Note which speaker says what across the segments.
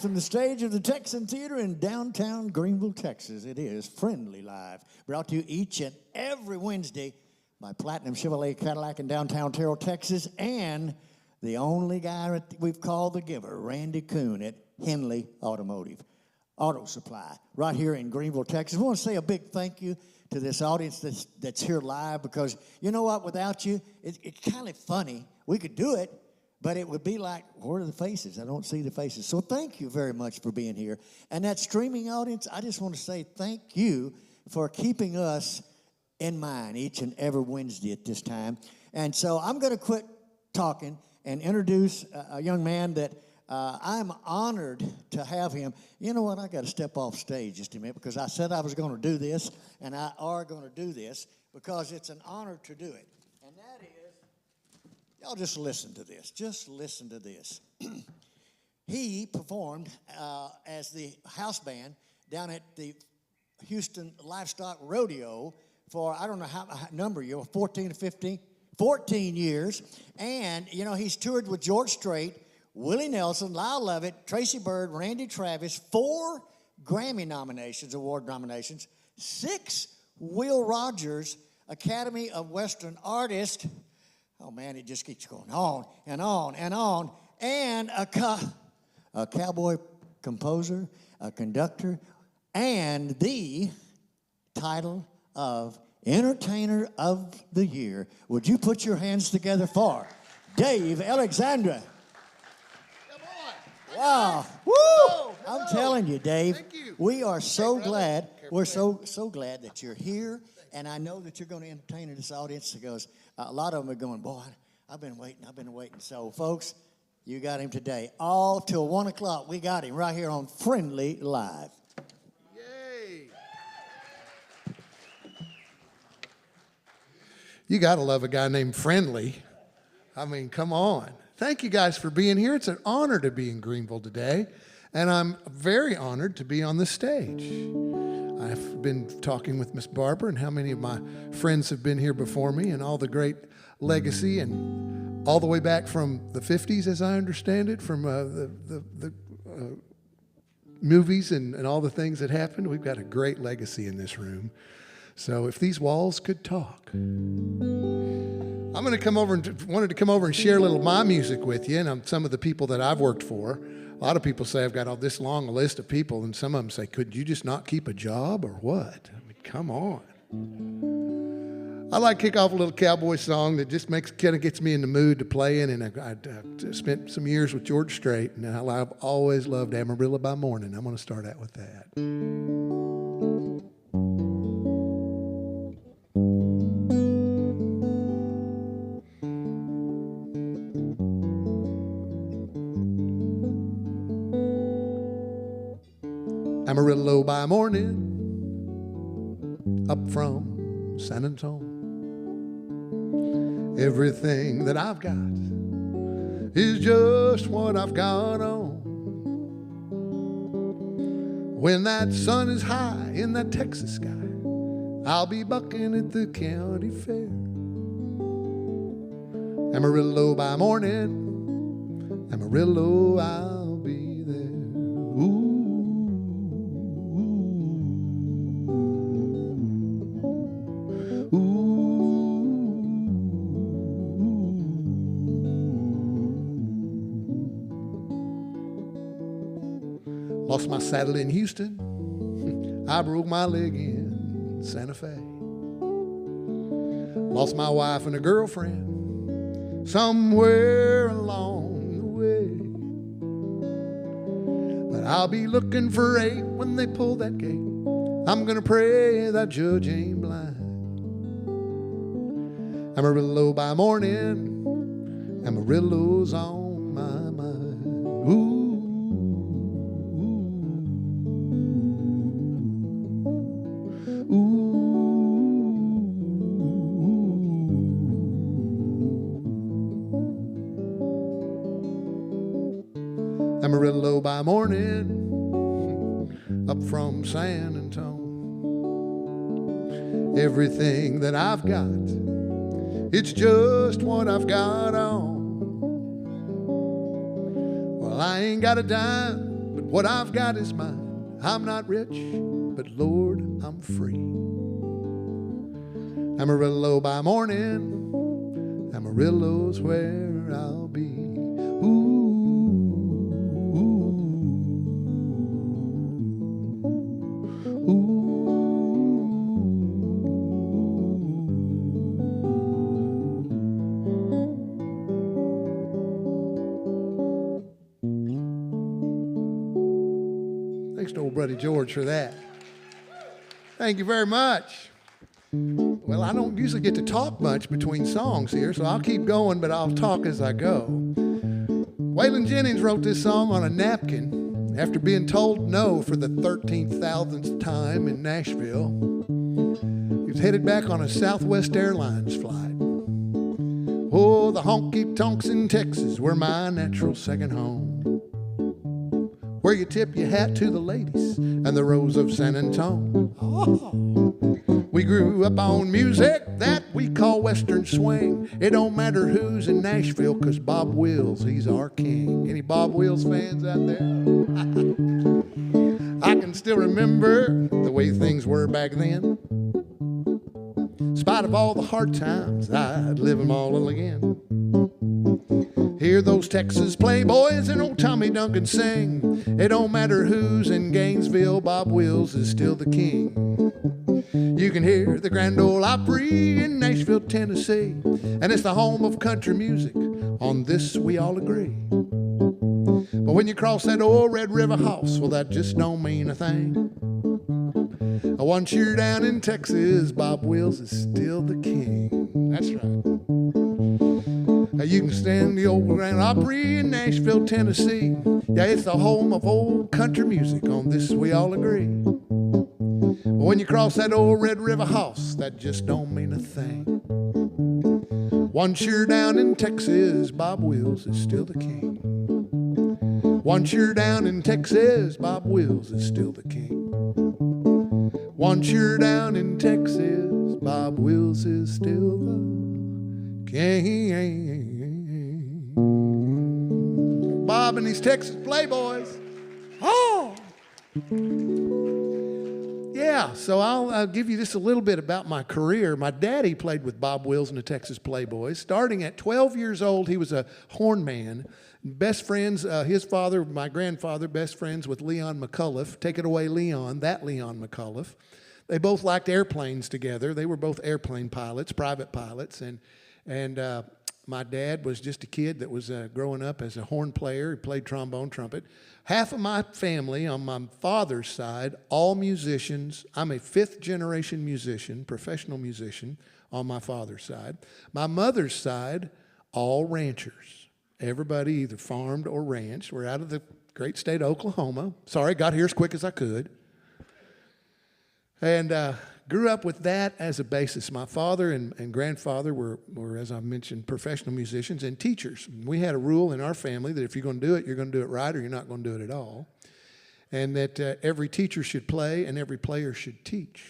Speaker 1: from the stage of the Texan Theater in downtown Greenville, Texas. It is Friendly Live, brought to you each and every Wednesday by Platinum Chevrolet Cadillac in downtown Terrell, Texas, and the only guy we've called the giver, Randy Kuhn at Henley Automotive Auto Supply, right here in Greenville, Texas. I want to say a big thank you to this audience that's here live, because you know what, without you, it's kind of funny. We could do it, but it would be like, where are the faces? I don't see the faces. So thank you very much for being here. And that streaming audience, I just want to say thank you for keeping us in mind each and every Wednesday at this time. And so I'm going to quit talking and introduce a young man that I'm honored to have him. You know what? I got to step off stage just a minute, because I said I was going to do this, and I are going to do this because it's an honor to do it. And that is, y'all just listen to this. Just listen to this. He performed as the house band down at the Houston Livestock Rodeo for, I don't know how number you, 14 to 15, 14 years. And, you know, he's toured with George Strait, Willie Nelson, Lyle Lovett, Tracy Byrd, Randy Travis, 4 Grammy nominations, award nominations, 6 Will Rogers Academy of Western Artists. Oh, man, it just keeps going on and on and on. And a cowboy composer, a conductor, and the title of Entertainer of the Year. Would you put your hands together for Dave Alexandra? Wow. Woo! I'm telling you, Dave,
Speaker 2: Thank you.
Speaker 1: we are so glad. We're so glad that you're here. And I know that you're going to entertain this audience, because a lot of them are going, boy, I've been waiting. So, folks, you got him today. All till 1 o'clock, we got him right here on Friendly Live.
Speaker 2: Yay. You got to love a guy named Friendly. I mean, come on. Thank you guys for being here. It's an honor to be in Greenville today, and I'm very honored to be on the stage. I've been talking with Miss Barbara and how many of my friends have been here before me, and all the great legacy, and all the way back from the 50s, as I understand it, from the movies and all the things that happened. We've got a great legacy in this room. So if these walls could talk, I'm going to come over and wanted to come over and share a little of my music with you, and some of the people that I've worked for. A lot of people say I've got all this long a list of people, and some of them say, could you just not keep a job or what? I mean, come on. I like to kick off a little cowboy song that just kind of gets me in the mood to play in, and I spent some years with George Strait, and I've always loved Amarillo by Morning. I'm going to start out with that. Amarillo by morning, up from San Antonio. Everything that I've got is just what I've got on. When that sun is high in that Texas sky, I'll be bucking at the county fair. Amarillo by morning, Amarillo, I'll be there. Ooh. Lost my saddle in Houston. I broke my leg in Santa Fe. Lost my wife and a girlfriend somewhere along the way. But I'll be looking for 8 when they pull that gate. I'm gonna pray that judge ain't blind. Amarillo by morning, Amarillo's on my mind. Ooh. Amarillo by morning, up from San Antonio. Everything that I've got, it's just what I've got on. Well, I ain't got a dime, but What I've got is mine. I'm not rich, but Lord, I'm free. Amarillo by morning, Amarillo's where I'll be. Ooh. Thanks to old buddy George for that. Thank you very much. Well, I don't usually get to talk much between songs here, so I'll keep going, but I'll talk as I go. Waylon Jennings wrote this song on a napkin after being told no for the 13,000th time in Nashville. He was headed back on a Southwest Airlines flight. Oh, the honky-tonks in Texas were my natural second home, where you tip your hat to the ladies and the rose of San Antone. Oh. We grew up on music that we call Western swing. It don't matter who's in Nashville, 'cause Bob Wills, he's our king. Any Bob Wills fans out there? I can still remember the way things were back then. In spite of all the hard times, I'd live them all again. Hear those Texas playboys and old Tommy Duncan sing. It don't matter who's in Gainesville, Bob Wills is still the king. You can hear the Grand Ole Opry in Nashville, Tennessee, and it's the home of country music. On this we all agree. But when you cross that old Red River house, well, that just don't mean a thing. Once you're down in Texas, Bob Wills is still the king. That's right. You can stand the old Grand Opry in Nashville, Tennessee. Yeah, it's the home of old country music. On this we all agree. But when you cross that old Red River house, that just don't mean a thing. Once you're down in Texas, Bob Wills is still the king. Once you're down in Texas, Bob Wills is still the king. Once you're down in Texas, Bob Wills is still the king. Bob and these Texas playboys. Oh! Yeah, so I'll give you just a little bit about my career. My daddy played with Bob Wills and the Texas Playboys. Starting at 12 years old, he was a horn man. Best friends, his father, my grandfather, best friends with Leon McCullough. Take it away, Leon, that Leon McCullough. They both liked airplanes together. They were both airplane pilots, private pilots, and my dad was just a kid that was growing up as a horn player. He played trombone, trumpet. Half of my family on my father's side, all musicians. I'm a fifth-generation musician, professional musician on my father's side. My mother's side, all ranchers. Everybody either farmed or ranched. We're out of the great state of Oklahoma. Sorry, got here as quick as I could. And grew up with that as a basis. My father and grandfather were, as I mentioned, professional musicians and teachers. We had a rule in our family that if you're going to do it, you're going to do it right or you're not going to do it at all. And that every teacher should play and every player should teach.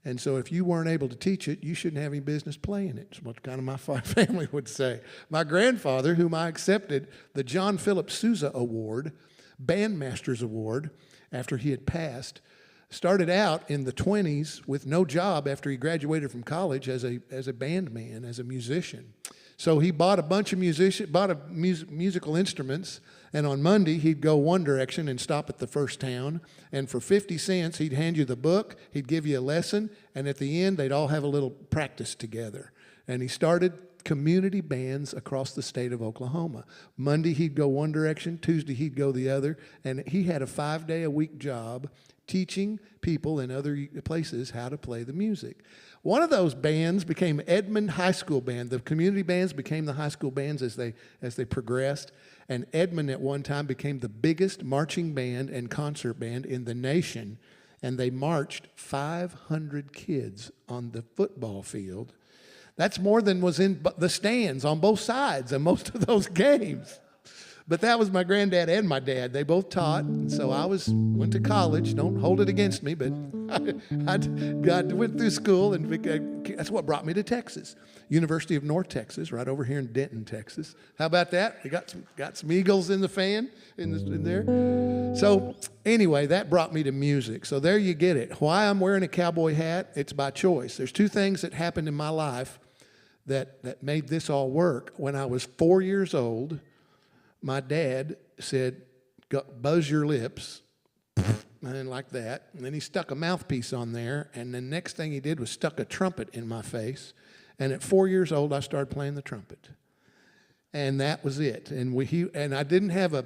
Speaker 2: And so if you weren't able to teach it, you shouldn't have any business playing it. That's what kind of my family would say. My grandfather, whom I accepted the John Philip Sousa Award, Bandmasters Award, after he had passed, started out in the 20s with no job after he graduated from college as a band man, as a musician. So he bought a bunch of musical instruments, and on Monday he'd go one direction and stop at the first town, and for 50 cents he'd hand you the book, he'd give you a lesson, and at the end they'd all have a little practice together. And he started community bands across the state of Oklahoma. Monday he'd go one direction, Tuesday he'd go the other, and he had a 5-day-a-week job teaching people in other places how to play the music. One of those bands became Edmond High School Band. The community bands became the high school bands as they progressed. And Edmond at one time became the biggest marching band and concert band in the nation. And they marched 500 kids on the football field. That's more than was in the stands on both sides of most of those games. But that was my granddad and my dad. They both taught, and so I went to college. Don't hold it against me, but I went through school, and that's what brought me to Texas. University of North Texas, right over here in Denton, Texas. How about that? We got some Eagles in the fan in there. So anyway, that brought me to music. So there you get it. Why I'm wearing a cowboy hat? It's by choice. There's two things that happened in my life that made this all work. When I was 4 years old, my dad said, "Buzz your lips," and like that. And then he stuck a mouthpiece on there, and the next thing he did was stuck a trumpet in my face. And at 4 years old, I started playing the trumpet, and that was it. And I didn't have a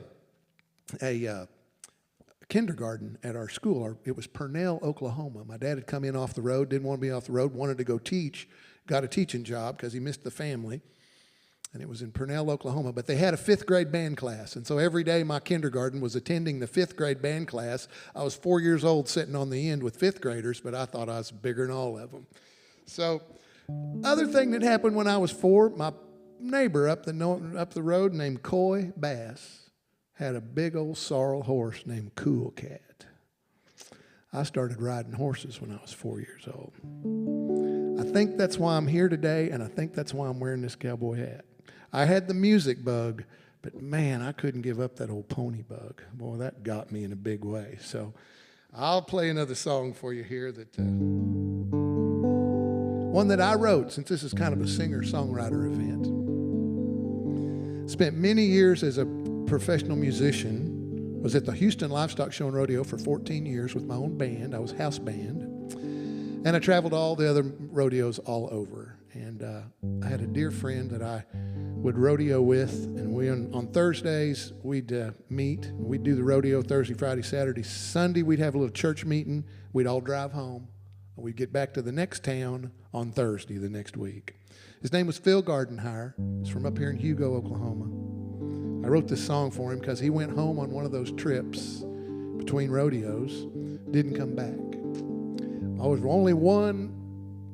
Speaker 2: kindergarten at our school. It was Purnell, Oklahoma. My dad had come in off the road, didn't want to be off the road, wanted to go teach, got a teaching job because he missed the family. And it was in Purnell, Oklahoma. But they had a 5th grade band class. And so every day my kindergarten was attending the 5th grade band class. I was 4 years old sitting on the end with 5th graders, but I thought I was bigger than all of them. So other thing that happened when I was 4, my neighbor up the road named Coy Bass had a big old sorrel horse named Cool Cat. I started riding horses when I was 4 years old. I think that's why I'm here today, and I think that's why I'm wearing this cowboy hat. I had the music bug, but man, I couldn't give up that old pony bug. Boy, that got me in a big way. So I'll play another song for you here, one that I wrote, since this is kind of a singer-songwriter event. Spent many years as a professional musician. Was at the Houston Livestock Show and Rodeo for 14 years with my own band. I was house band. And I traveled all the other rodeos all over. And I had a dear friend that I would rodeo with. And on Thursdays, we'd meet. We'd do the rodeo Thursday, Friday, Saturday. Sunday, we'd have a little church meeting. We'd all drive home. We'd get back to the next town on Thursday the next week. His name was Phil Gardenhire. He's from up here in Hugo, Oklahoma. I wrote this song for him because he went home on one of those trips between rodeos, didn't come back. I was only one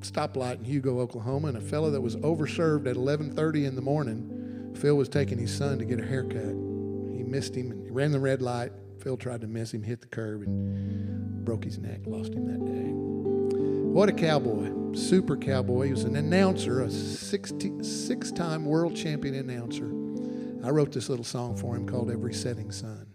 Speaker 2: stoplight in Hugo, Oklahoma, and a fellow that was overserved at 11:30 in the morning. Phil was taking his son to get a haircut. He missed him, and he ran the red light. Phil tried to miss him, hit the curb, and broke his neck, lost him that day. What a cowboy, super cowboy. He was an announcer, a 6-time world champion announcer. I wrote this little song for him called Every Setting Sun.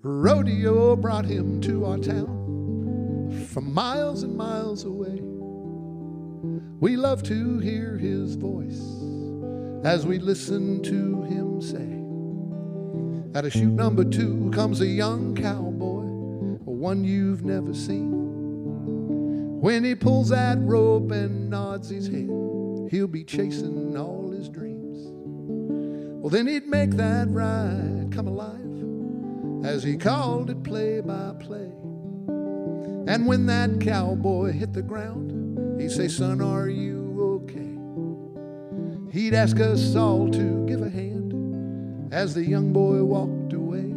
Speaker 2: Rodeo brought him to our town from miles and miles away. We love to hear his voice as we listen to him say, "At a chute number 2 comes a young cowboy, one you've never seen. When he pulls that rope and nods his head, he'll be chasing all his dreams. Well, then he'd make that ride come alive, as he called it play by play. And when that cowboy hit the ground, he'd say, 'Son, are you okay?' He'd ask us all to give a hand as the young boy walked away.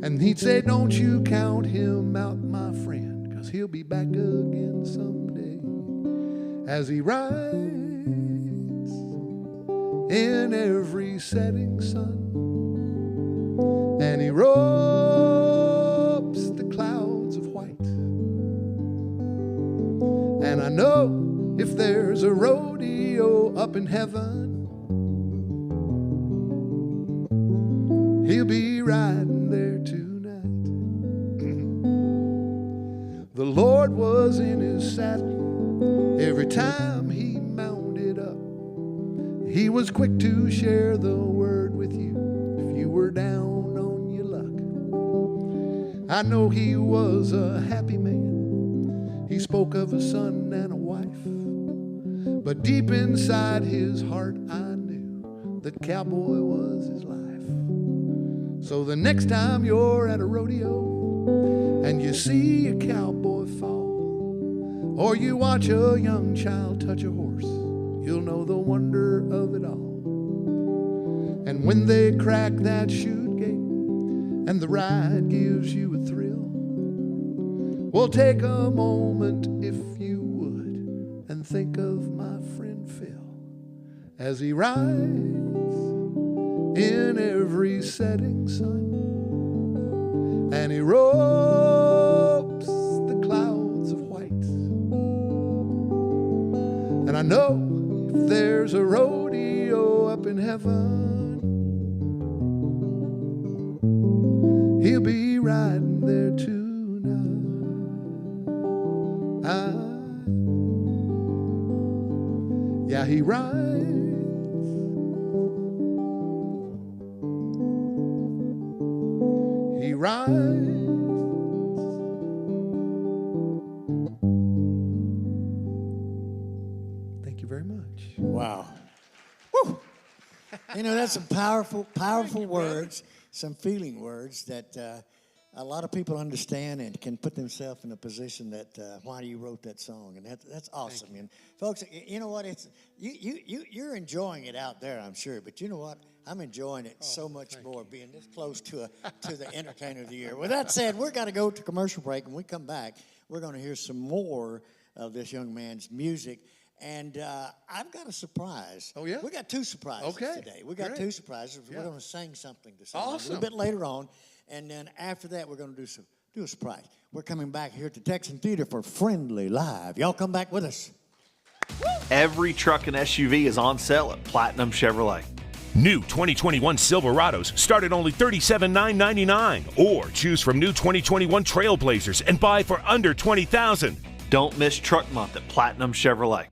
Speaker 2: And he'd say, 'Don't you count him out, my friend, 'cause he'll be back again someday.' As he rides in every setting sun, and he ropes the clouds of white. And I know if there's a rodeo up in heaven, he'll be riding there tonight. The Lord was in his saddle every time he mounted up. He was quick to share the word with you if you were down on your luck. I know he was a happy man. He spoke of a son and a wife. But deep inside his heart I knew that cowboy was his life. So the next time you're at a rodeo and you see a cowboy fall, or you watch a young child touch a horse, you'll know the wonder of it all. And when they crack that chute gate and the ride gives you a thrill. Well, take a moment if you would and think of my friend Phil as he rides in every setting sun, and he ropes the clouds of white. And I know if there's a rodeo up in heaven, he'll be riding there tonight. Yeah, he rides. He rides. Thank you very much.
Speaker 1: Wow. Woo. You know, that's some powerful words, some feeling words that a lot of people understand and can put themselves in a position that why you wrote that song, and that's awesome. And folks, you know what? It's you're enjoying it out there, I'm sure, but you know what? I'm enjoying it so much more being this close to the Entertainer of the Year. With that said, we're going to go to commercial break. When we come back, we're going to hear some more of this young man's music. And I've got a surprise.
Speaker 2: Oh, yeah?
Speaker 1: We got two surprises today. We got two surprises. Yeah. We're going to sing something to someone a little bit later on. And then after that, we're going to do a surprise. We're coming back here to Texan Theater for Friendly Live. Y'all come back with us.
Speaker 3: Every truck and SUV is on sale at Platinum Chevrolet.
Speaker 4: New 2021 Silverados start at only $37,999, or choose from new 2021 Trailblazers and buy for under $20,000.
Speaker 3: Don't miss Truck Month at Platinum Chevrolet.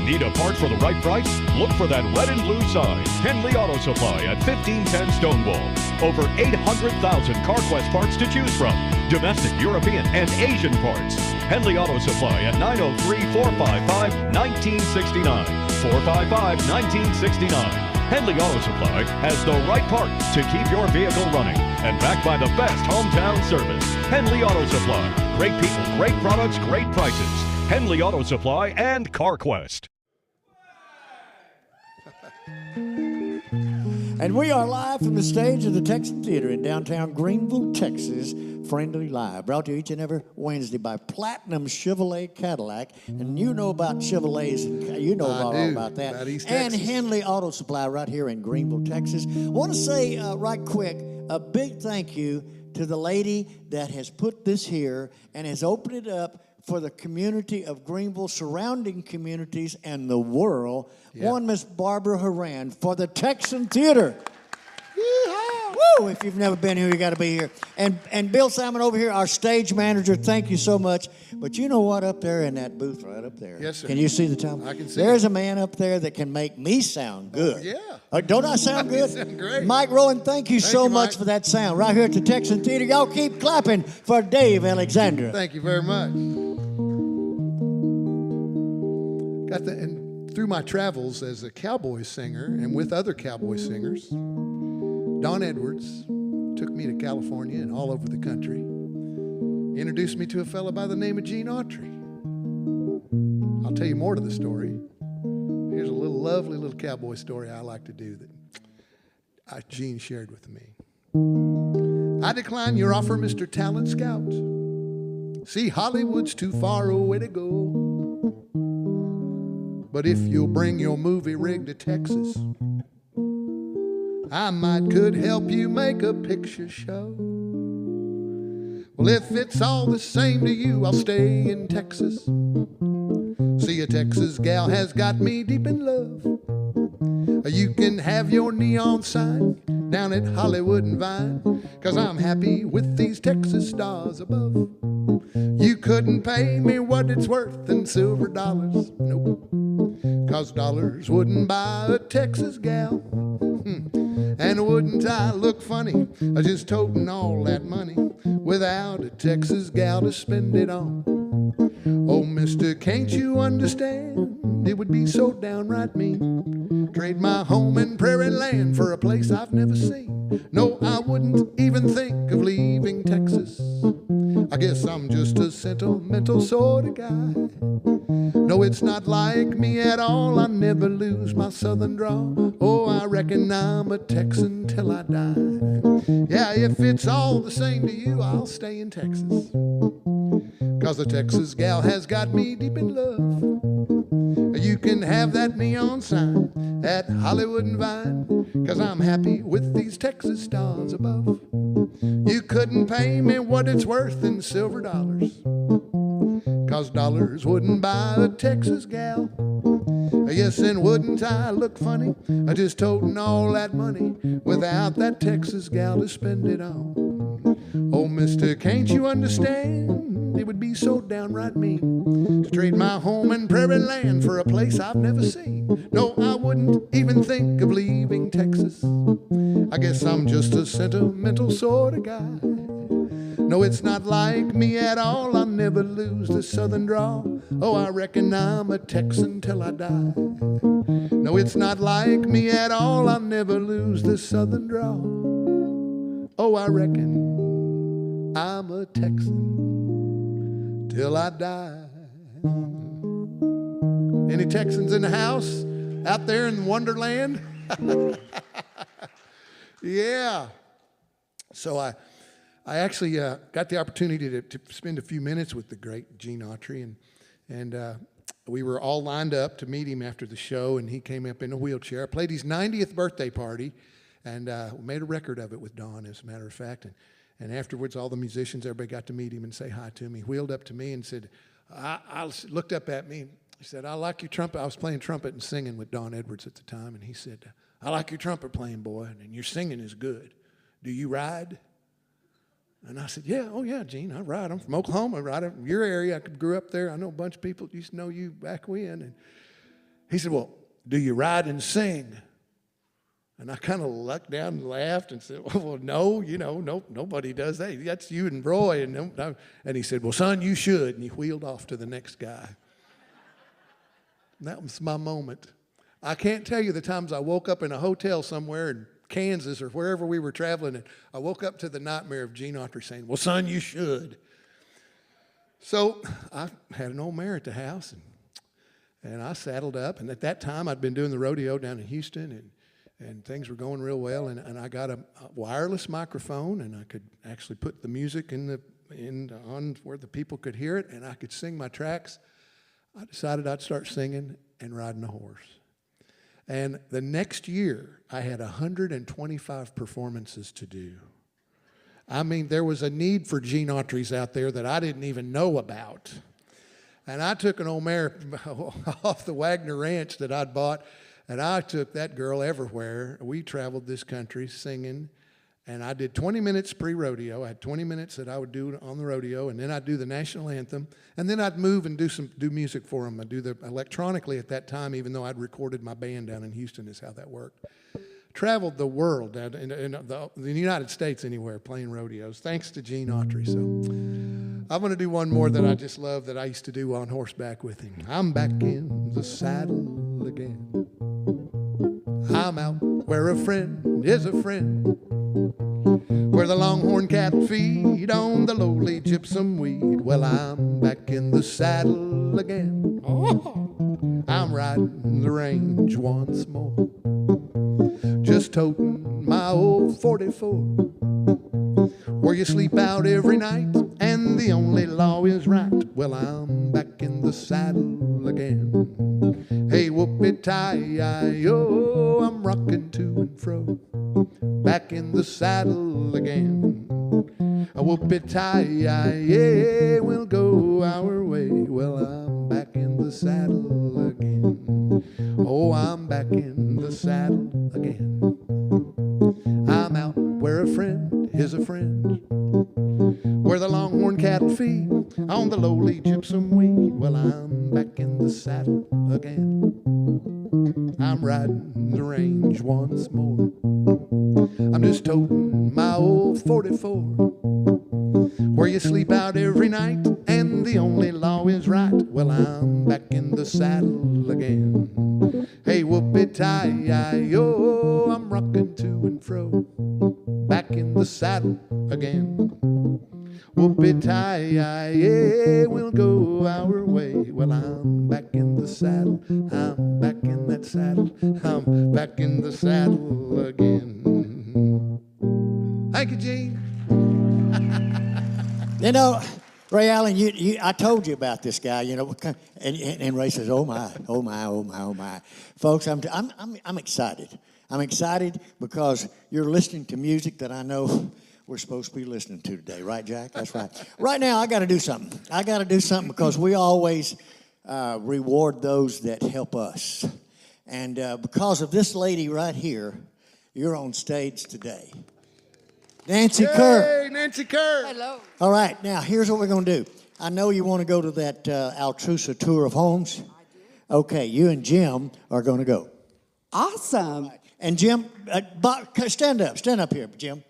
Speaker 5: Need a part for the right price? Look for that red and blue sign. Henley Auto Supply at 1510 Stonewall. Over 800,000 CarQuest parts to choose from. Domestic, European, and Asian parts. Henley Auto Supply at 903-455-1969. 455-1969. Henley Auto Supply has the right parts to keep your vehicle running. And backed by the best hometown service. Henley Auto Supply. Great people, great products, great prices. Henley Auto Supply and CarQuest.
Speaker 1: And we are live from the stage of the Texan Theater in downtown Greenville, Texas. Friendly Live, brought to you each and every Wednesday by Platinum Chevrolet Cadillac. And you know about Chevrolets, and you know all about that.
Speaker 2: About East
Speaker 1: and
Speaker 2: Texas.
Speaker 1: Henley Auto Supply right here in Greenville, Texas. I want to say right quick, a big thank you to the lady that has put this here and has opened it up for the community of Greenville, surrounding communities, and the world. Yeah. One, Miss Barbara Horan for the Texan Theater. Yeehaw! Woo! If you've never been here, you got to be here. And Bill Simon over here, our stage manager, thank you so much. But you know what? Up there in that booth right up there.
Speaker 2: Yes, sir.
Speaker 1: Can you see the top?
Speaker 2: I can see
Speaker 1: There's
Speaker 2: it.
Speaker 1: a man up there that can make me sound good.
Speaker 2: Yeah.
Speaker 1: Don't I sound good?
Speaker 2: You sound great.
Speaker 1: Mike Rowan, thank you so
Speaker 2: you,
Speaker 1: much
Speaker 2: Mike.
Speaker 1: for that sound. Right here at the Texan Theater. Y'all keep clapping for Dave Alexandra.
Speaker 2: Thank you very much. And through my travels as a cowboy singer and with other cowboy singers, Don Edwards took me to California and all over the country. Introduced me to a fellow by the name of Gene Autry. I'll tell you more to the story. Here's a little lovely little cowboy story I like to do that Gene shared with me. I decline your offer, Mr. Talent Scout. See, Hollywood's too far away to go. But if you'll bring your movie rig to Texas, I could help you make a picture show. Well, if it's all the same to you, I'll stay in Texas. See, a Texas gal has got me deep in love. You can have your neon sign down at Hollywood and Vine, 'cause I'm happy with these Texas stars above. You couldn't pay me what it's worth in silver dollars, nope, 'cause dollars wouldn't buy a Texas gal. And wouldn't I look funny just toting all that money without a Texas gal to spend it on? Oh, mister, can't you understand? It would be so downright mean. Trade my home and prairie land for a place I've never seen. No, I wouldn't even think of leaving Texas. I guess I'm just a sentimental sort of guy. No, it's not like me at all. I never lose my southern drawl. Oh, I reckon I'm a Texan till I die. Yeah, if it's all the same to you, I'll stay in Texas. 'Cause the Texas gal has got me deep in love. You can have that neon sign at Hollywood and Vine, 'cause I'm happy with these Texas stars above. You couldn't pay me what it's worth in silver dollars, 'cause dollars wouldn't buy a Texas gal. Yes, and wouldn't I look funny just toting all that money without that Texas gal to spend it on? Oh, mister, can't you understand? It would be so downright mean to trade my home and prairie land for a place I've never seen. No, I wouldn't even think of leaving Texas. I guess I'm just a sentimental sort of guy. No, it's not like me at all. I'll never lose the southern drawl. Oh, I reckon I'm a Texan till I die. No, it's not like me at all. I'll never lose the southern drawl. Oh, I reckon I'm a Texan till I die. Any Texans in the house out there in Wonderland? Yeah. So I actually got the opportunity to spend a few minutes with the great Gene Autry, and we were all lined up to meet him after the show, and he came up in a wheelchair. I played his 90th birthday party, and made a record of it with Don, as a matter of fact. And afterwards, all the musicians, everybody got to meet him and say hi to him. He wheeled up to me and said, I looked up at me. He said, I like your trumpet. I was playing trumpet and singing with Don Edwards at the time, and he said, I like your trumpet playing, boy, and your singing is good. Do you ride? And I said, yeah, oh yeah, Gene, I ride. I'm from Oklahoma, right in your area. I grew up there. I know a bunch of people that used to know you back when. And he said, well, do you ride and sing? And I kind of looked down and laughed and said, well, no, nobody does that. That's you and Roy. And he said, well, son, you should. And he wheeled off to the next guy. And that was my moment. I can't tell you the times I woke up in a hotel somewhere in Kansas or wherever we were traveling, and I woke up to the nightmare of Gene Autry saying, well, son, you should. So I had an old mare at the house, and I saddled up. And at that time, I'd been doing the rodeo down in Houston, and things were going real well. And I got a wireless microphone, and I could actually put the music on where the people could hear it, and I could sing my tracks. I decided I'd start singing and riding a horse. And the next year, I had 125 performances to do. I mean, there was a need for Gene Autrys out there that I didn't even know about. And I took an old mare off the Wagner Ranch that I'd bought, and I took that girl everywhere. We traveled this country singing, and I did 20 minutes pre-rodeo. I had 20 minutes that I would do on the rodeo, and then I'd do the national anthem, and then I'd move and do music for them. I'd do the electronically at that time, even though I'd recorded my band down in Houston, is how that worked. Traveled the world, in the United States anywhere, playing rodeos, thanks to Gene Autry. So I'm going to do one more that I just love that I used to do on horseback with him. I'm back in the saddle again. I'm out where a friend is a friend, where the longhorn cattle feed on the lowly gypsum weed. Well, I'm back in the saddle again. Oh, I'm riding the range once more, just toting my old 44, where you sleep out every night and the only law is right. Well, I'm back in the saddle again. Hey, whoopie-tie-yo, I'm rocking to and fro, back in the saddle again. Whoop-it-tie-yi, we'll go our way. Well, I'm back in the saddle again. Oh, I'm back in the saddle again. I'm out where a friend is a friend, where the longhorn cattle feed on the lowly gypsum weed. Well, I'm back in the saddle again. I'm riding the range once more. I'm just toting my old 44, where you sleep out every night and the only law is right. Well, I'm back in the saddle again. Hey, whoop-it-tie-yi-yo, I'm rocking to and fro, back in the saddle again. Whoop-it-tie-yi, we'll go our way. Well, I'm back in the saddle. I'm back in that saddle. I'm back in the saddle again. Thank you, Gene.
Speaker 1: You know, Ray Allen, I told you about this guy, you know, and Ray says, oh my, oh my, oh my, oh my. Folks, I'm excited. I'm excited because you're listening to music that I know we're supposed to be listening to today. Right, Jack? That's right. Right now, I got to do something. I got to do something because we always reward those that help us. And because of this lady right here, you're on stage today. Nancy Kerr.
Speaker 2: Hey, Nancy Kerr.
Speaker 6: Hello.
Speaker 1: All right, now here's what we're going to do. I know you want to go to that Altrusa tour of homes. I do. Okay, you and Jim are going to go.
Speaker 6: Awesome.
Speaker 1: Right. And Jim, stand up here, Jim.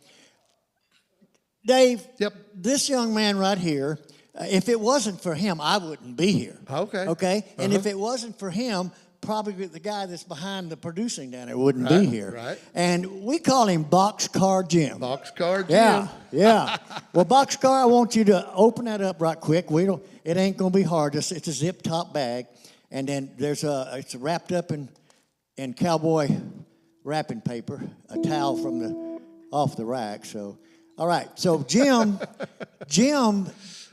Speaker 1: Dave,
Speaker 2: Yep.
Speaker 1: This young man right here, if it wasn't for him, I wouldn't be here.
Speaker 2: Okay.
Speaker 1: Okay? And if it wasn't for him, probably the guy that's behind the producing down there wouldn't be here.
Speaker 2: Right.
Speaker 1: And we call him Boxcar Jim.
Speaker 2: Boxcar Jim.
Speaker 1: Yeah, yeah. Well, Boxcar, I want you to open that up right quick. It ain't gonna be hard. It's a zip top bag, and then it's wrapped up in cowboy wrapping paper, a towel from off the rack. So, all right. So Jim,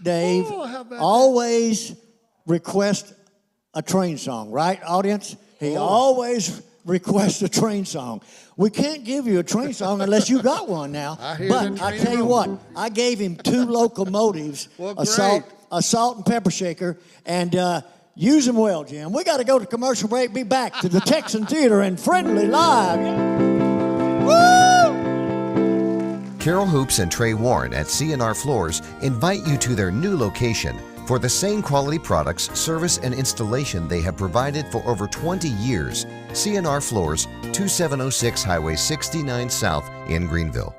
Speaker 1: Dave, always request a train song, right, audience? He always requests a train song. We can't give you a train song unless you got one now. But I tell you what, I gave him 2 locomotives, a salt and pepper shaker, and use them well, Jim. We got to go to commercial break. Be back to the Texan Theater and Friendly Live. Woo!
Speaker 7: Carol Hoops and Trey Warren at C&R Floors invite you to their new location for the same quality products, service, and installation they have provided for over 20 years. C&R Floors, 2706 Highway 69 South in Greenville.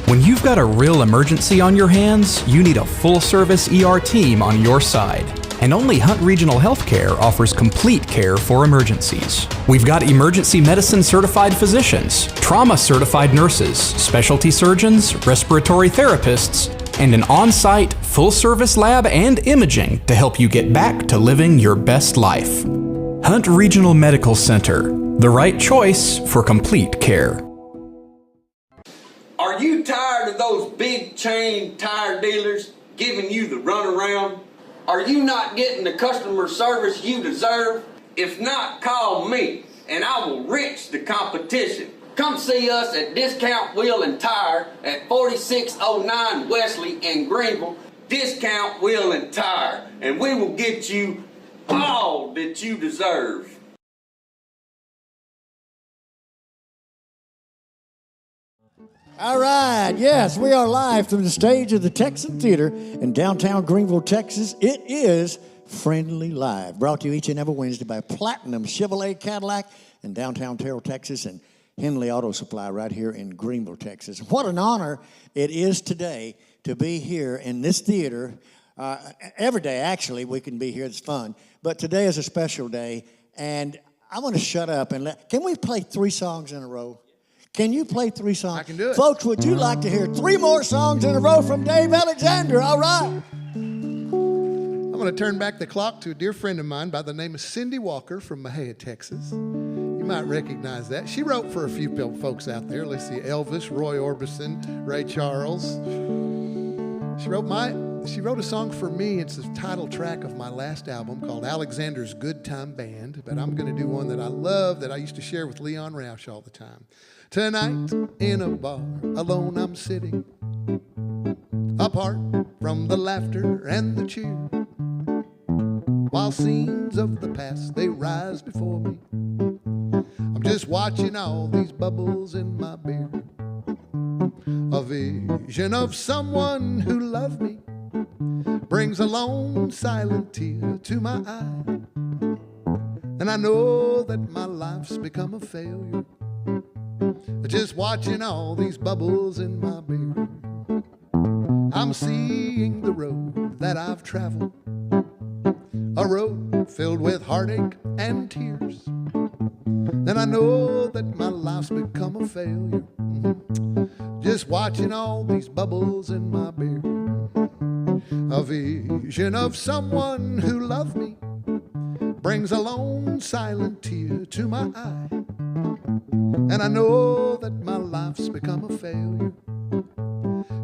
Speaker 8: When you've got a real emergency on your hands, you need a full-service ER team on your side. And only Hunt Regional Healthcare offers complete care for emergencies. We've got emergency medicine certified physicians, trauma certified nurses, specialty surgeons, respiratory therapists, and an on-site full-service lab and imaging to help you get back to living your best life. Hunt Regional Medical Center, the right choice for complete care.
Speaker 9: Are you tired of those big chain tire dealers giving you the runaround? Are you not getting the customer service you deserve? If not, call me and I will wrench the competition. Come see us at Discount Wheel and Tire at 4609 Wesley in Greenville. Discount Wheel and Tire, and we will get you all that you deserve.
Speaker 1: All right, yes, we are live from the stage of the Texan Theater in downtown Greenville, Texas. It is Friendly Live, brought to you each and every Wednesday by Platinum Chevrolet Cadillac in downtown Terrell, Texas, and Henley Auto Supply right here in Greenville, Texas. What an honor it is today to be here in this theater. Every day, actually, we can be here. It's fun. But today is a special day, and I want to shut up and can we play 3 songs in a row? Can you play 3 songs?
Speaker 2: I can do it.
Speaker 1: Folks, would you like to hear 3 more songs in a row from Dave Alexander? All right.
Speaker 2: I'm going to turn back the clock to a dear friend of mine by the name of Cindy Walker from Mahia, Texas. You might recognize that. She wrote for a few folks out there. Let's see, Elvis, Roy Orbison, Ray Charles. She wrote She wrote a song for me. It's the title track of my last album called Alexander's Good Time Band. But I'm going to do one that I love that I used to share with Leon Roush all the time. Tonight in a bar, alone I'm sitting, apart from the laughter and the cheer, while scenes of the past, they rise before me. I'm just watching all these bubbles in my beer, a vision of someone who loved me brings a lone silent tear to my eye, and I know that my life's become a failure, just watching all these bubbles in my beer. I'm seeing the road that I've traveled, a road filled with heartache and tears, and I know that my life's become a failure, just watching all these bubbles in my beer. A vision of someone who loved me brings a lone silent tear to my eye, and I know that my life's become a failure,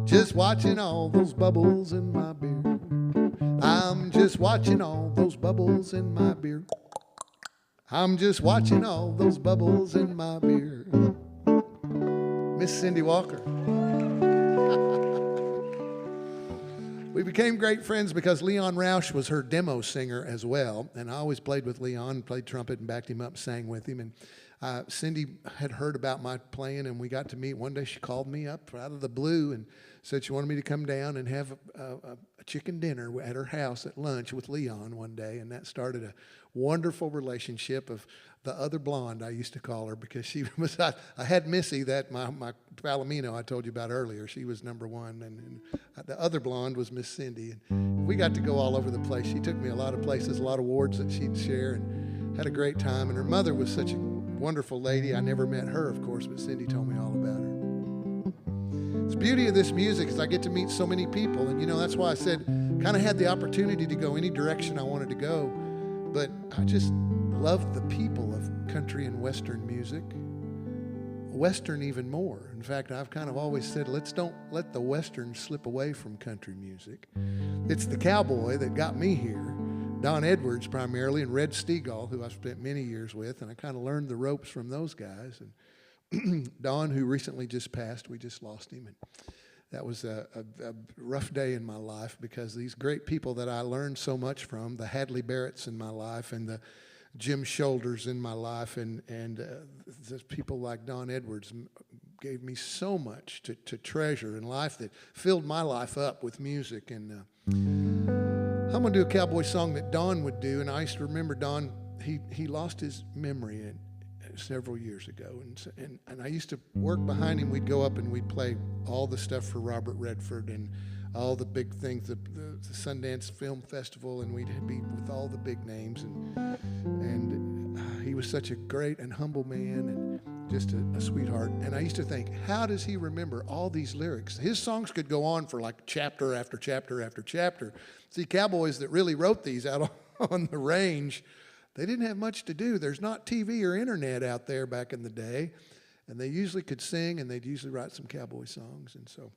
Speaker 2: just watching all those bubbles in my beer. I'm just watching all those bubbles in my beer. I'm just watching all those bubbles in my beer. Miss Cindy Walker. We became great friends because Leon Roush was her demo singer as well, and I always played with Leon, played trumpet and backed him up, sang with him. And Cindy had heard about my playing, and we got to meet. One day she called me up out of the blue and said she wanted me to come down and have a chicken dinner at her house at lunch with Leon one day, and that started a wonderful relationship of the other blonde, I used to call her, because she was, I had Missy, that my Palomino I told you about earlier. She was number one, and the other blonde was Miss Cindy. And we got to go all over the place. She took me a lot of places, a lot of awards that she'd share, and had a great time. And her mother was such a wonderful lady. I never met her, of course, but Cindy told me all about her. The beauty of this music is I get to meet so many people, and that's why I said kind of had the opportunity to go any direction I wanted to go, but I just loved the people of country and Western music. Western even more. In fact, I've kind of always said, let's don't let the Western slip away from country music. It's the cowboy that got me here, Don Edwards primarily, and Red Stegall, who I spent many years with, and I kind of learned the ropes from those guys. And Don, who recently just passed, we just lost him, and that was a rough day in my life, because these great people that I learned so much from, the Hadley Barretts in my life and the Jim Shoulders in my life, and the people like Don Edwards gave me so much to treasure in life, that filled my life up with music. And I'm going to do a cowboy song that Don would do, and I used to remember Don, he lost his memory several years ago, and I used to work behind him. We'd go up and we'd play all the stuff for Robert Redford and all the big things, the Sundance Film Festival, and we'd be with all the big names, and he was such a great and humble man, and just a sweetheart. And I used to think, how does he remember all these lyrics? His songs could go on for like chapter after chapter after chapter. See, cowboys that really wrote these out on the range, they didn't have much to do. There's not TV or internet out there back in the day, and they usually could sing, and they'd usually write some cowboy songs. And so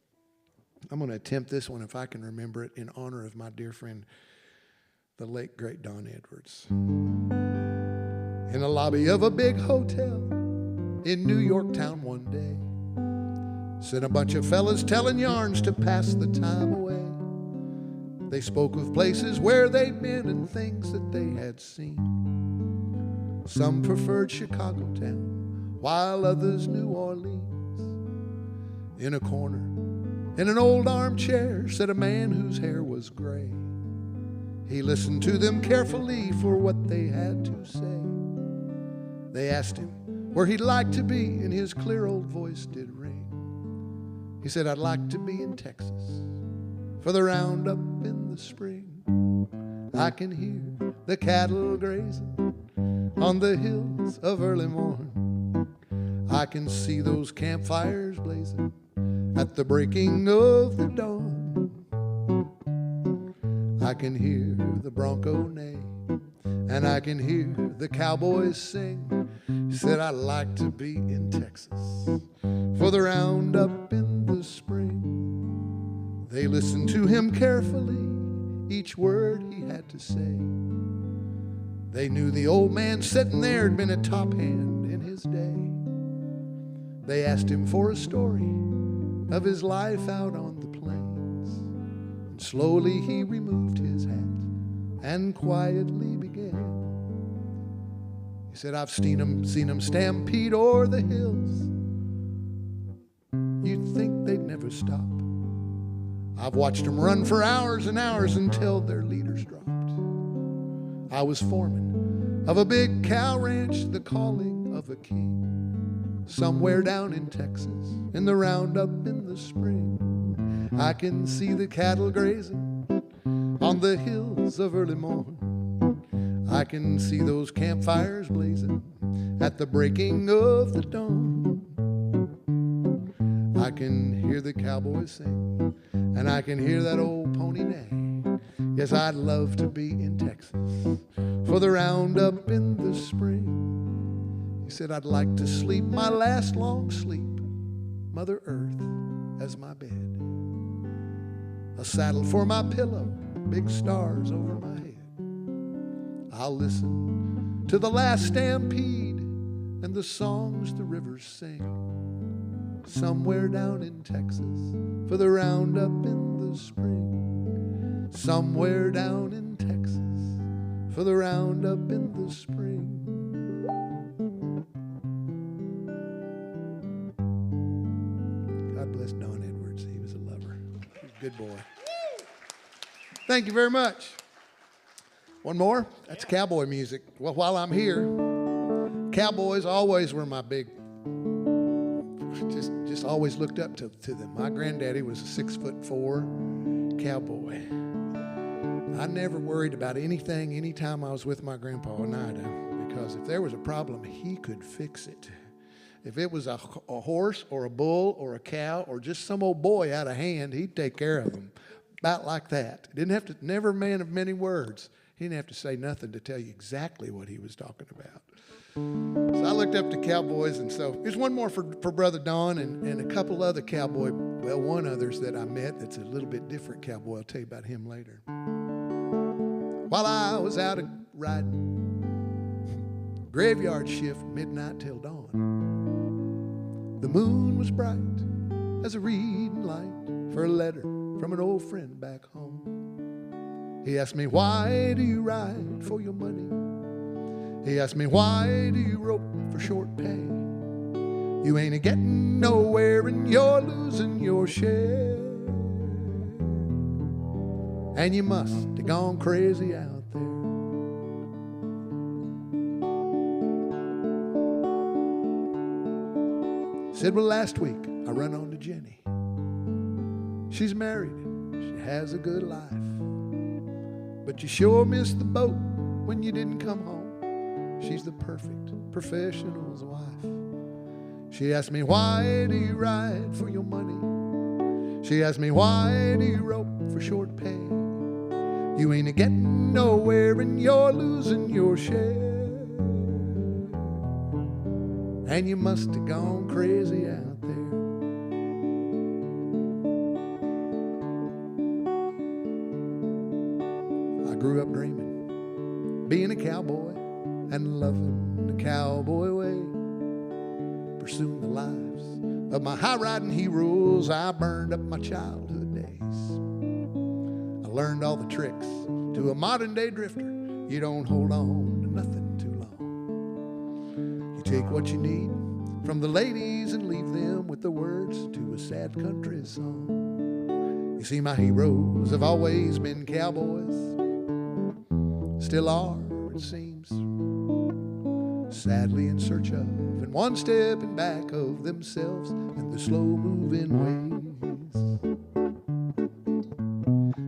Speaker 2: I'm going to attempt this one, if I can remember it, in honor of my dear friend, the late, great Don Edwards. In a lobby of a big hotel in New York town one day, sat a bunch of fellas telling yarns to pass the time away. They spoke of places where they'd been and things that they had seen. Some preferred Chicago town, while others New Orleans. In a corner, in an old armchair, sat a man whose hair was gray. He listened to them carefully for what they had to say. They asked him where he'd like to be, and his clear old voice did ring. He said, I'd like to be in Texas for the roundup in the spring. I can hear the cattle grazing on the hills of early morn. I can see those campfires blazing at the breaking of the dawn. I can hear the bronco neigh, and I can hear the cowboys sing. He said, I'd like to be in Texas for the roundup in the spring. They listened to him carefully, each word he had to say. They knew the old man sitting there had been a top hand in his day. They asked him for a story of his life out on the plains. And slowly he removed his hat and quietly began. He said, I've seen him stampede o'er the hills. You'd think they'd never stop. I've watched them run for hours and hours until their leaders dropped. I was foreman of a big cow ranch, the calling of a king. Somewhere down in Texas, in the roundup in the spring, I can see the cattle grazing on the hills of early morn. I can see those campfires blazing at the breaking of the dawn. I can hear the cowboys sing, and I can hear that old pony neigh. Yes, I'd love to be in Texas for the roundup in the spring. He said, I'd like to sleep my last long sleep, Mother Earth as my bed, a saddle for my pillow, big stars over my head. I'll listen to the last stampede and the songs the rivers sing, somewhere down in Texas for the roundup in the spring. Somewhere down in Texas for the roundup in the spring. God bless Don Edwards. He was a lover. Good boy. Thank you very much. One more? That's cowboy music. Well, while I'm here, cowboys always were my big, just always looked up to them. My granddaddy was a 6'4" cowboy. I never worried about anything anytime I was with my grandpa in Ida, because if there was a problem, he could fix it. If it was a horse or a bull or a cow or just some old boy out of hand, he'd take care of them. About like that. Didn't have to, never a man of many words. He didn't have to say nothing to tell you exactly what he was talking about. So I looked up to cowboys, and so here's one more for Brother Don and a couple other cowboy, well, one others that I met that's a little bit different cowboy. I'll tell you about him later. While I was out riding, graveyard shift, midnight till dawn, the moon was bright as a reading light for a letter from an old friend back home. He asked me, why do you ride for your money? He asked me, why do you rope for short pay? You ain't a-getting nowhere and you're losing your share. And you must have gone crazy out there. Said, well, last week I run on to Jenny. She's married, she has a good life, but you sure missed the boat when you didn't come home. She's the perfect professional's wife. She asked me, why do you ride for your money? She asked me, why do you rope for short pay? You ain't a-getting nowhere and you're losing your share. And you must have gone crazy out there. I grew up dreaming, being a cowboy and loving the cowboy way, pursuing the lives of my high-riding heroes. I burned up my childhood days. I learned all the tricks to a modern-day drifter. You don't hold on to nothing too long. You take what you need from the ladies and leave them with the words to a sad country song. You see, my heroes have always been cowboys, still are, it seems, sadly in search of and one step in back of themselves and the slow-moving ways.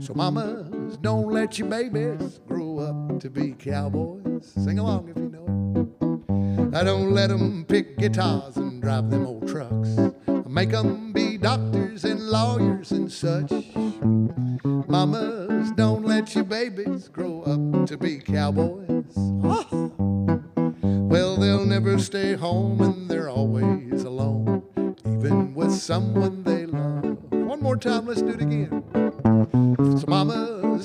Speaker 2: So mamas, don't let your babies grow up to be cowboys. Sing along if you know it. I don't let them pick guitars and drive them old trucks. I make them be doctors and lawyers and such. Mamas, don't let your babies grow up to be cowboys. Well, they'll never stay home and they're always alone, even with someone they love. One more time, let's do it again.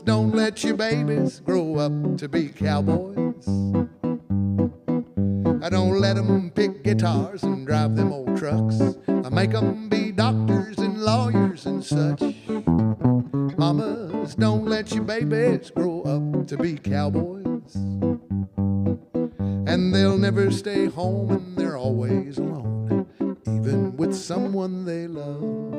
Speaker 2: don't let your babies grow up to be cowboys. I don't let them pick guitars and drive them old trucks. I make them be doctors and lawyers and such. Mamas, don't let your babies grow up to be cowboys. And they'll never stay home and they're always alone, even with someone they love.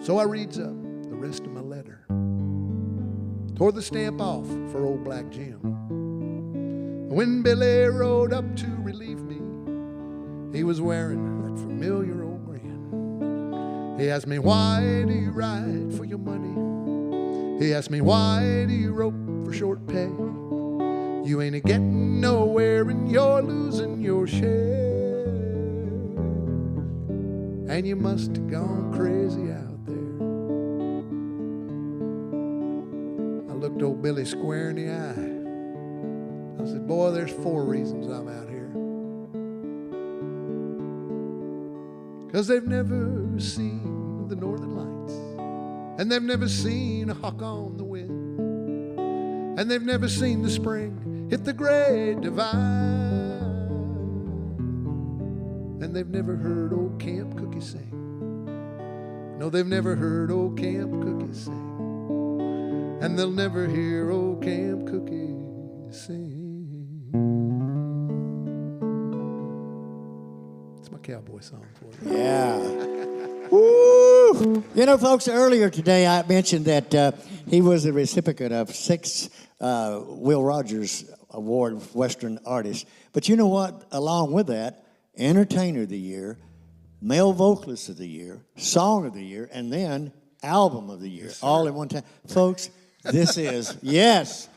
Speaker 2: So I reads up the rest of my letter, tore the stamp off for old Black Jim. When Billy rode up to relieve me, he was wearing that familiar old grin. He asked me, why do you ride for your money? He asked me, why do you rope for short pay? You ain't a-getting nowhere and you're losing your share. And you must have gone crazy out there. I looked old Billy square in the eye. I said, boy, there's 4 reasons I'm out here. 'Cause they've never seen the northern lights, and they've never seen a hawk on the wind, and they've never seen the spring hit the great divide, and they've never heard old Camp Cookie sing. No, they've never heard old Camp Cookie sing, and they'll never hear old Camp Cookie sing. It's my cowboy song for you.
Speaker 1: Yeah. Woo! You know, folks, earlier today I mentioned that he was the recipient of 6 Will Rogers Award Western Artist. But you know what? Along with that, Entertainer of the Year, Male Vocalist of the Year, Song of the Year, and then Album of the Year, all in one time. Folks, this is, yes,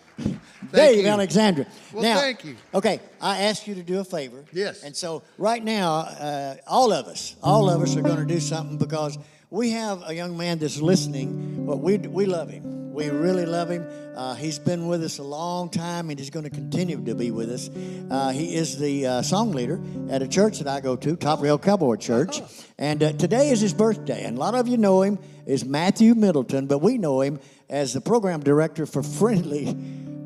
Speaker 1: Dave
Speaker 2: you.
Speaker 1: Alexandra.
Speaker 2: Well,
Speaker 1: now,
Speaker 2: thank you.
Speaker 1: Okay, I asked you to do a favor.
Speaker 2: Yes.
Speaker 1: And so right now, all of us are going to do something because we have a young man that's listening. But we love him. We really love him. He's been with us a long time, and he's going to continue to be with us. He is the song leader at a church that I go to, Top Rail Cowboy Church. And today is his birthday. And a lot of you know him as Matthew Middleton, but we know him as the program director for Friendlee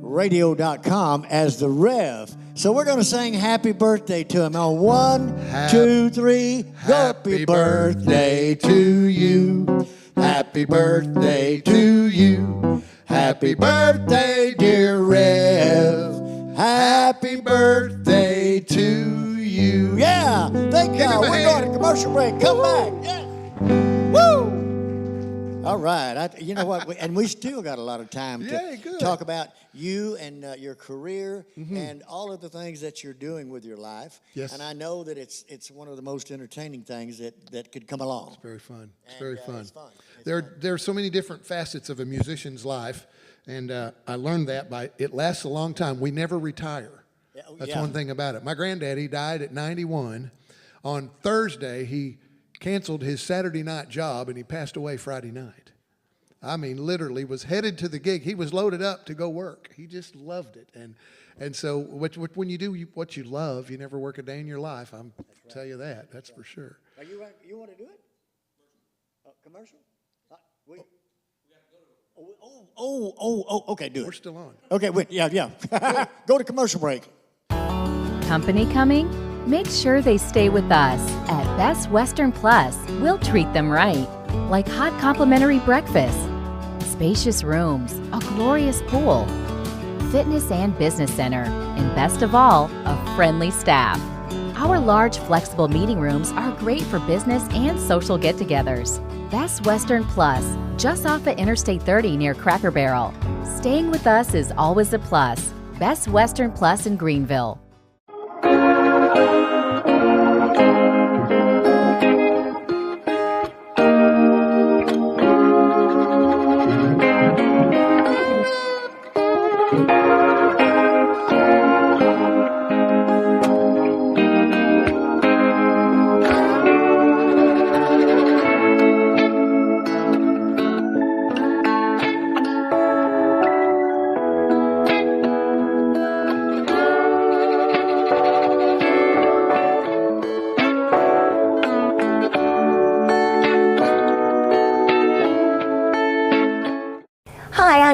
Speaker 1: Radio.com as the Rev. So we're going to sing happy birthday to him on 1, 2, 3. Happy birthday to you. Happy birthday to you. Happy birthday, dear Rev. Happy birthday to you. Yeah, thank y'all. We're going to commercial break. Come back. Yeah. Woo! All right. You know what? We still got a lot of time to talk about you and your career and all of the things that you're doing with your life.
Speaker 2: Yes.
Speaker 1: And I know that it's one of the most entertaining things that could come along.
Speaker 2: It's very fun. It's
Speaker 1: And,
Speaker 2: very fun.
Speaker 1: It's fun.
Speaker 2: There are so many different facets of a musician's life, and I learned that it lasts a long time. We never retire. That's one thing about it. My granddaddy died at 91. On Thursday, he canceled his Saturday night job, and he passed away Friday night. I mean, literally was headed to the gig. He was loaded up to go work. He just loved it. And so when you do what you love, you never work a day in your life. I'll tell you that. That's for sure.
Speaker 1: Are you want to do it? Commercial? Okay, do it.
Speaker 2: We're still on.
Speaker 1: Okay, wait, yeah. Go to commercial break.
Speaker 6: Company coming? Make sure they stay with us. At Best Western Plus, we'll treat them right. Like hot complimentary breakfast, spacious rooms, a glorious pool, fitness and business center, and best of all, a friendly staff. Our large, flexible meeting rooms are great for business and social get-togethers. Best Western Plus, just off of Interstate 30 near Cracker Barrel. Staying with us is always a plus. Best Western Plus in Greenville.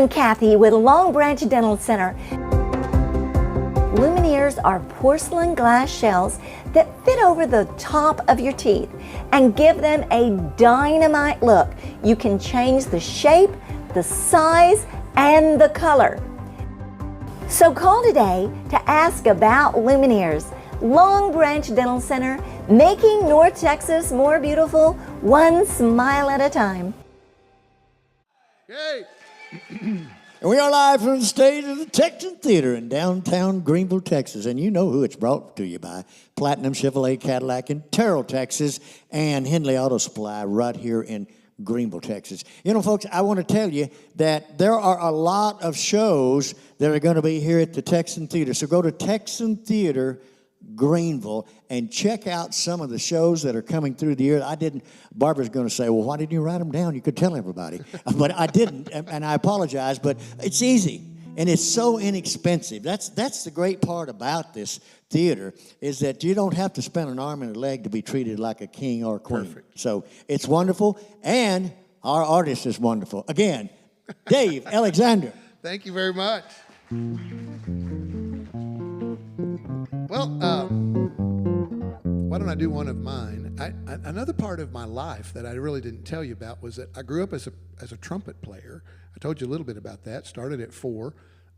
Speaker 10: I'm Kathy with Long Branch Dental Center. Lumineers are porcelain glass shells that fit over the top of your teeth and give them a dynamite look. You can change the shape, the size, and the color. So call today to ask about Lumineers. Long Branch Dental Center, making North Texas more beautiful, one smile at a time.
Speaker 2: Yay!
Speaker 1: And we are live from the stage of the Texan Theater in downtown Greenville, Texas. And you know who it's brought to you by. Platinum Chevrolet Cadillac in Terrell, Texas, and Henley Auto Supply right here in Greenville, Texas. You know, folks, I want to tell you that there are a lot of shows that are going to be here at the Texan Theater. So go to Texan Theater Greenville and check out some of the shows that are coming through the year. Barbara's going to say, well, why didn't you write them down? You could tell everybody. But I didn't, and I apologize, but it's easy, and it's so inexpensive. That's the great part about this theater, is that you don't have to spend an arm and a leg to be treated like a king or queen.
Speaker 2: Perfect.
Speaker 1: So it's wonderful, and our artist is wonderful. Again, Dave Alexander.
Speaker 2: Thank you very much. Well, why don't I do one of mine? Another part of my life that I really didn't tell you about was that I grew up as a trumpet player. I told you a little bit about that. Started at 4.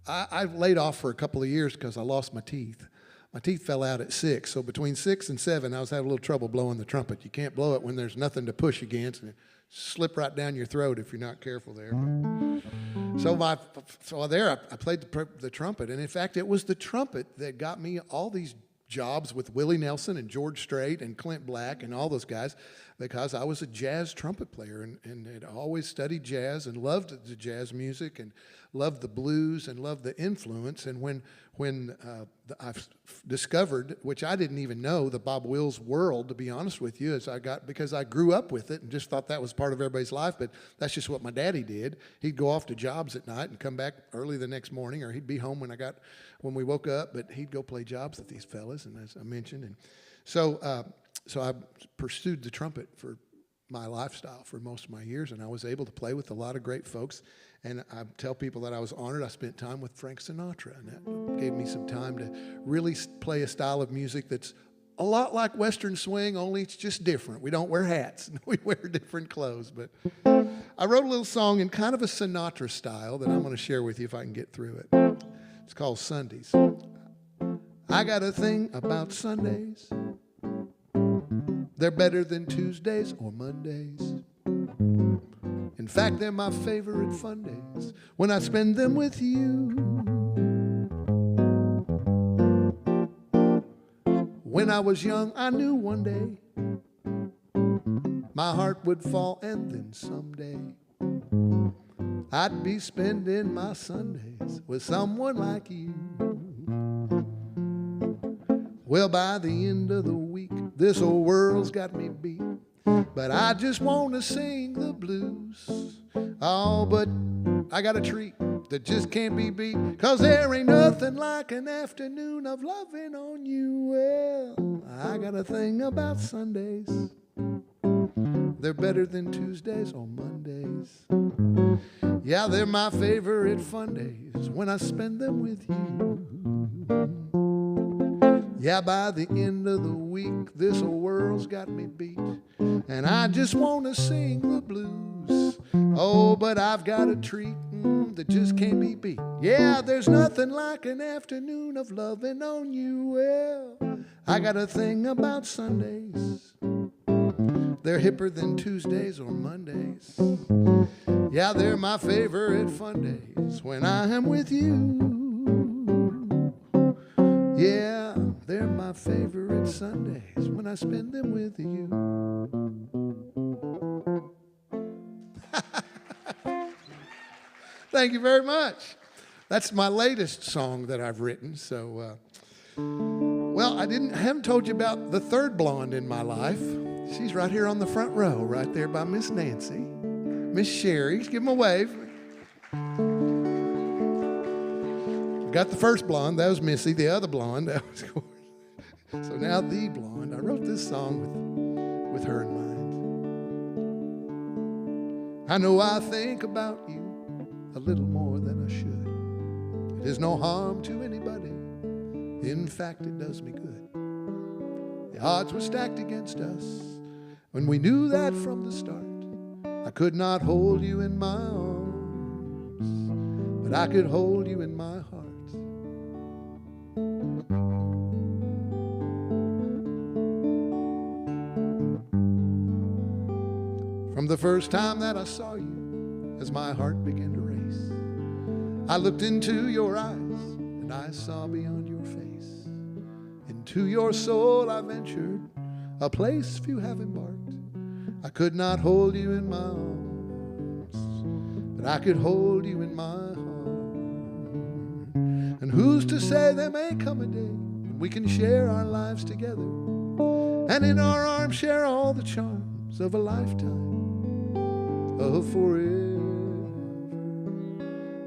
Speaker 2: I laid off for a couple of years because I lost my teeth. My teeth fell out at 6. So between 6 and 7, I was having a little trouble blowing the trumpet. You can't blow it when there's nothing to push against, and it slip right down your throat if you're not careful there. So there I played the trumpet, and in fact, it was the trumpet that got me all these jobs with Willie Nelson and George Strait and Clint Black and all those guys, because I was a jazz trumpet player and had always studied jazz and loved the jazz music and loved the blues and loved the influence. And when I've discovered, which I didn't even know, the Bob Wills world, to be honest with you, because I grew up with it and just thought that was part of everybody's life, but that's just what my daddy did. He'd go off to jobs at night and come back early the next morning, or he'd be home when we woke up, but he'd go play jobs with these fellas, and as I mentioned. And so I pursued the trumpet for my lifestyle for most of my years, and I was able to play with a lot of great folks. And I tell people that I was honored. I spent time with Frank Sinatra, and that gave me some time to really play a style of music that's a lot like Western swing, only it's just different. We don't wear hats. We wear different clothes. But I wrote a little song in kind of a Sinatra style that I'm going to share with you if I can get through it. It's called Sundays. I got a thing about Sundays. They're better than Tuesdays or Mondays. In fact, they're my favorite fun days when I spend them with you. When I was young, I knew one day my heart would fall, and then someday I'd be spending my Sundays with someone like you. Well, by the end of the week, this old world's got me beat. But I just want to sing the blues. Oh, but I got a treat that just can't be beat, 'cause there ain't nothing like an afternoon of loving on you. Well, I got a thing about Sundays. They're better than Tuesdays or Mondays. Yeah, they're my favorite fun days when I spend them with you. Yeah, by the end of the week, this old world's got me beat, and I just want to sing the blues. Oh, but I've got a treat that just can't be beat. Yeah, there's nothing like an afternoon of loving on you. Well, I got a thing about Sundays. They're hipper than Tuesdays or Mondays. Yeah, they're my favorite fun days when I am with you. Yeah, they're my favorite Sundays when I spend them with you. Thank you very much. That's my latest song that I've written. So, well, I haven't told you about the third blonde in my life. She's right here on the front row, right there by Miss Nancy. Miss Sherry, give them a wave. Got the first blonde, that was Missy. The other blonde, that was Corey. So now the blonde. I wrote this song with her in mind. I know I think about you a little more than I should. It is no harm to anybody. In fact, it does me good. The odds were stacked against us when we knew that from the start. I could not hold you in my arms, but I could hold you in my heart. From the first time that I saw you, as my heart began to race, I looked into your eyes and I saw beyond your face. Into your soul I ventured, a place few have embarked. I could not hold you in my arms, but I could hold you in my heart. And who's to say there may come a day when we can share our lives together, and in our arms share all the charms of a lifetime, of forever.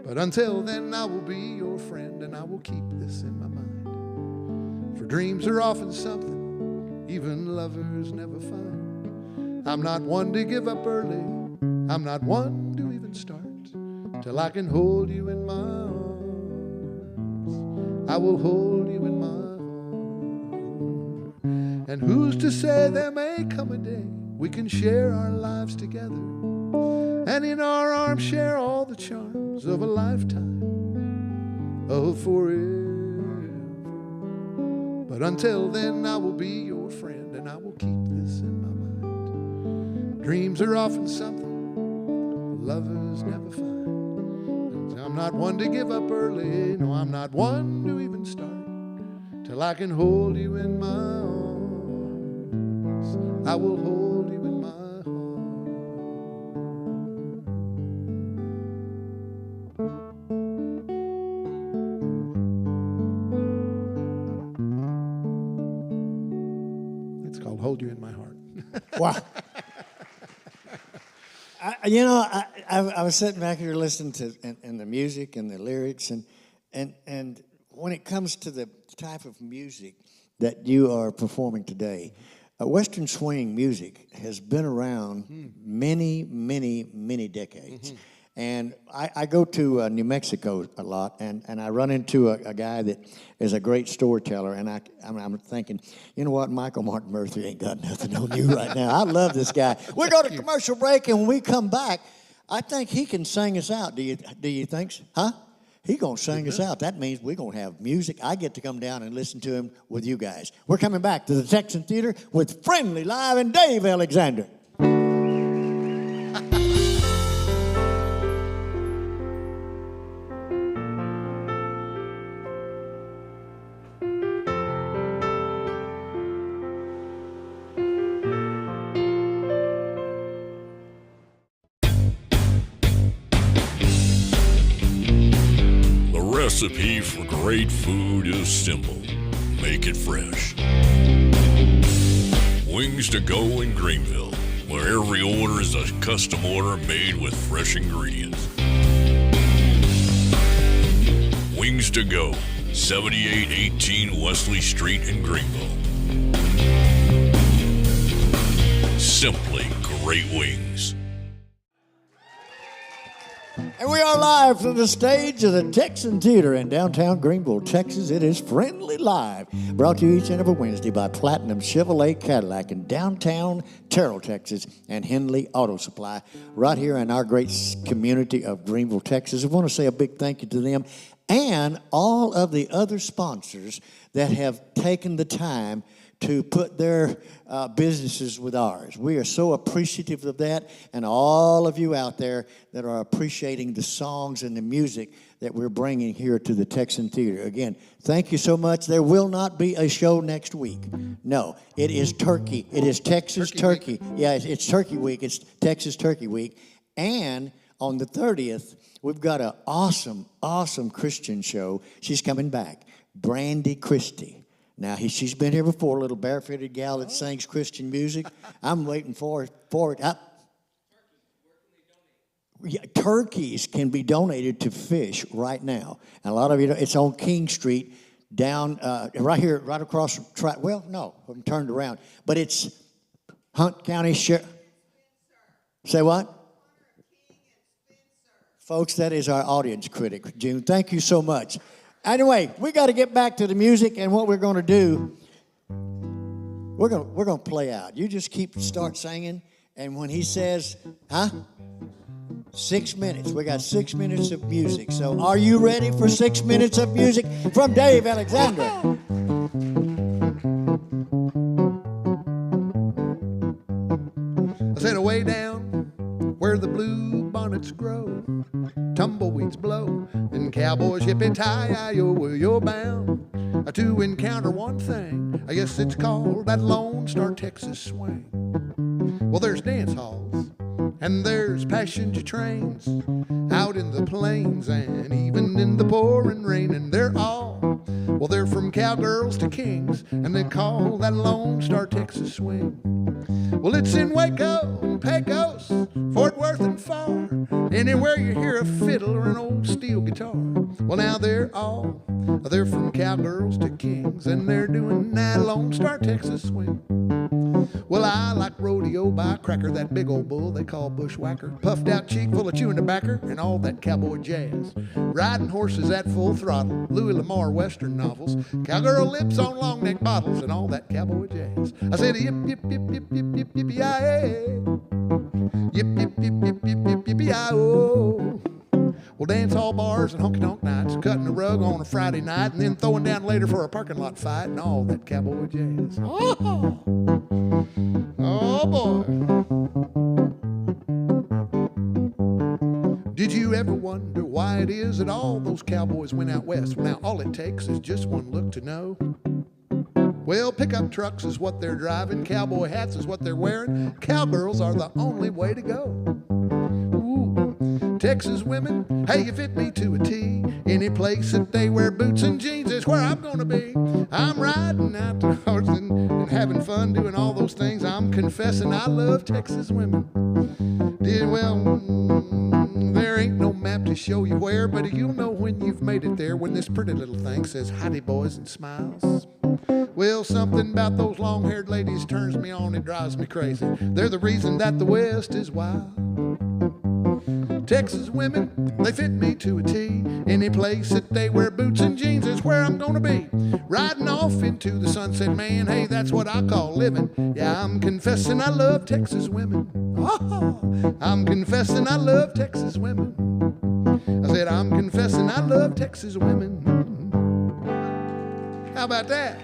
Speaker 2: But until then I will be your friend, and I will keep this in my mind. For dreams are often something even lovers never find. I'm not one to give up early, I'm not one to even start, till I can hold you in my arms. I will hold you in my heart. And who's to say there may come a day we can share our lives together, and in our arms share all the charms of a lifetime, of forever. But until then I will be your friend, and I will keep this in my mind. Dreams are often something lovers never find. And I'm not one to give up early, no, I'm not one to even start, till I can hold you in my arms. I will hold you in my heart. Hold you in my heart.
Speaker 1: Wow. I was sitting back here listening to and the music and the lyrics, and when it comes to the type of music that you are performing today, Western swing music has been around many, many, many decades. Mm-hmm. And I go to New Mexico a lot, and I run into a guy that is a great storyteller, and I'm thinking, you know what, Michael Martin Murphy ain't got nothing on you right now. I love this guy. We're going to commercial break, and when we come back, I think he can sing us out. Do you think so? Huh? He going to sing us out. That means we're going to have music. I get to come down and listen to him with you guys. We're coming back to the Texan Theater with Friendly Live and Dave Alexander.
Speaker 11: The recipe for great food is simple. Make it fresh. Wings to go in Greenville, where every order is a custom order made with fresh ingredients. Wings to go, 7818 Wesley Street in Greenville. Simply great wings.
Speaker 1: And we are live from the stage of the Texan Theater in downtown Greenville, Texas. It is Friendly Live, brought to you each and every Wednesday by Platinum Chevrolet Cadillac in downtown Terrell, Texas, and Henley Auto Supply, right here in our great community of Greenville, Texas. I want to say a big thank you to them and all of the other sponsors that have taken the time to put their businesses with ours. We are so appreciative of that, and all of you out there that are appreciating the songs and the music that we're bringing here to the Texan Theater. Again, thank you so much. There will not be a show next week. No, it is Turkey. It is Texas Turkey. Yeah, it's Turkey Week. It's Texas Turkey Week. And on the 30th, we've got an awesome, awesome Christian show. She's coming back, Brandy Christie. Now, she's been here before, a little barefooted gal that sings Christian music. I'm waiting for it. Yeah, turkeys can be donated to fish right now. And a lot of you know, it's on King Street, down right here, right across from, well, no, I'm turned around. But it's Hunt County Sheriff. Say what? Folks, that is our audience critic, June. Thank you so much. Anyway, we got to get back to the music, and what we're going to do, we're going to play out. You just start singing, and when he says, 6 minutes. We got 6 minutes of music. So are you ready for 6 minutes of music from Dave Alexander?
Speaker 2: I said away down where the blue bonnets grow, tumbleweeds blow, and cowboys hippie-tie-yo where you're bound to encounter one thing. I guess it's called that Lone Star Texas swing. Well, there's dance halls and there's passenger trains out in the plains and even in the pouring rain, and they're from cowgirls to kings, and they call that Lone Star Texas swing. Well, it's in Waco, Pecos, Fort Worth, and far. Anywhere you hear a fiddle or an old steel guitar. Well, now they're from cowgirls to kings, and they're doing that Lone Star Texas swing. Well, I like rodeo by a cracker, that big old bull they call bushwhacker. Puffed out cheek full of chewing tobacco and all that cowboy jazz. Riding horses at full throttle, Louis Lamar Western novels. Cowgirl lips on long neck bottles and all that cowboy jazz. I said yip, yip, yip, yip, yip, yip, yip, yip, yip, yip, yip, yip, yip, yip, yip, oh. Well, dance hall bars and honky-tonk nights, cutting the rug on a Friday night and then throwing down later for a parking lot fight and all that cowboy jazz. Oh boy. Did you ever wonder why it is that all those cowboys went out west? Well, now all it takes is just one look to know. Well, pickup trucks is what they're driving, cowboy hats is what they're wearing, cowgirls are the only way to go. Ooh, Texas women, hey, you fit me to a T. Any place that they wear boots and jeans is where I'm gonna be. I'm riding out to horse and having fun doing all those things. I'm confessing I love Texas women. There ain't no map to show you where, but you'll know when you've made it there when this pretty little thing says howdy boys and smiles. Well, something about those long-haired ladies turns me on and drives me crazy. They're the reason that the West is wild. Texas women, they fit me to a T. Any place that they wear boots and jeans is where I'm gonna be. Riding off into the sunset, man, hey, that's what I call living. Yeah, I'm confessing I love Texas women. Oh, I'm confessing I love Texas women. I said I'm confessing I love Texas women. How about that?